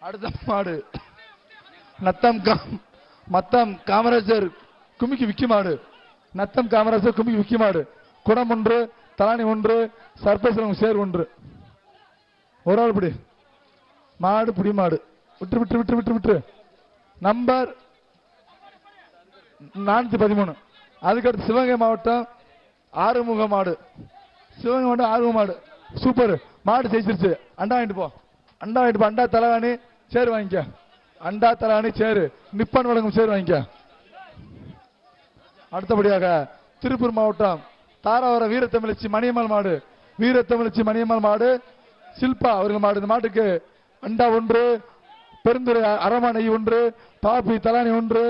அடுத்த மாடு மத்தம் காமராஜர் குமிக்கு விக்கி மாடு. நத்தம் காமராஜர் குமிக்கு விக்கி மாடு. குடம் ஒன்று, தலானி ஒன்று, சர்பேசலம் சேர் ஒன்று. ஒரு ஆள் பிடி மாடு, புடி மாடு. விட்டு விட்டு விட்டு விட்டு விட்டு நம்பர் 413. அதுக்கடுத்து சிவகங்கை மாவட்டம் ஆறுமுக மாடு. சிவகங்கை மாவட்டம் ஆறுமுக மாடு. சூப்பர் மாடு ஜெயிச்சிருச்சு. அண்டா வாங்கிட்டு போ, அண்டா வாங்கிட்டு போ. அண்டா தலகாணி சேர் வாங்கிக்க. அண்டா தலகாணி சேரு, நிப்பான் வழங்கும் சேர் வாங்கிக்க. அடுத்தபடியாக திருப்பூர் மாவட்டம் தாராவர வீரத்தமிழச்சி மணியம்மாள் மாடு. வீரத்தமிழச்சி மணியம்மாள் மாடு, சில்பா அவர்கள் மாடு. இந்த மாட்டுக்கு அண்டா ஒன்று, பெருந்துறை அரமானை ஒன்று, பாப்பி தலானி ஒன்று,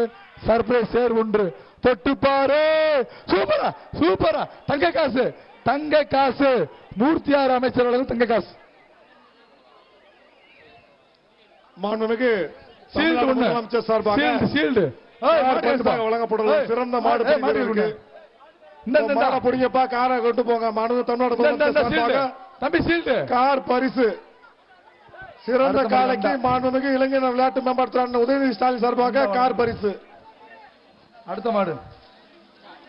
சர்ப்ரைஸ் சேர் ஒன்று. தொட்டுப்பாரு சூப்பரா சூப்பரா. தங்க காசு, தங்க காசு. மூர்த்தியார் அமைச்சர் வழங்கும் தங்க காசு. மாண்புமிகு ஷீல்டு ஒண்ணு, அமைச்சர் சார்பாக ஷீல்டு வழங்கப்படலாம். சிறந்த மாடு இந்த பிடிங்கப்பா. காரை கொண்டு போங்க. மாண்புமிகு தமிழ்நாடு தம்பி ஷீல்டு கார் பரிசு. சிறந்த காலைக்கு மாண்புமிகு இளைஞர் விளையாட்டு மேம்பாட்டு உதயநிதி ஸ்டாலின் சார்பாக கார் பரிசு. அடுத்த மாடு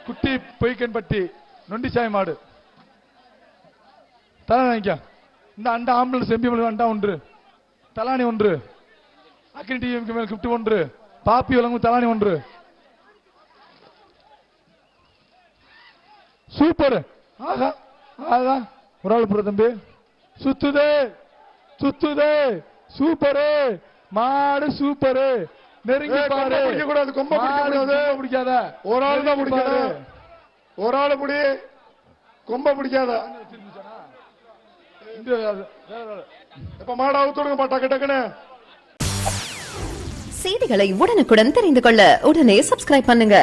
குட்டி பொய்க்கன்பட்டி நொண்டிச்சாய் மாடு. தலானி வாங்கிக்க. இந்த அண்டா ஆம்புலன்ஸ் எம்பி அண்டா ஒன்று, தலானி ஒன்று, அக்னி டிவி மேல் கிப்ட் ஒன்று, பாப்பி வழங்கும் தலானி ஒன்று. சூப்பர். ஆகா ஆகா. ஒரு ஆள் புற தம்பி சுத்துதே சுத்துதே. சூப்பரு மாடு, சூப்பரு. நெருங்கி பாரு. கூடாது, கொம்ப பிடிக்காத. ஒரு ஆள் தான் பிடிக்காது. ஒரு ஆள் பிடி, கொம்ப பிடிக்காத. இப்ப மாடு அவுத்துடுங்க டக்கு டக்குன்னு. செய்திகளை உடனுக்குடன் தெரிந்து கொள்ள உடனே சப்ஸ்கிரைப் பண்ணுங்க.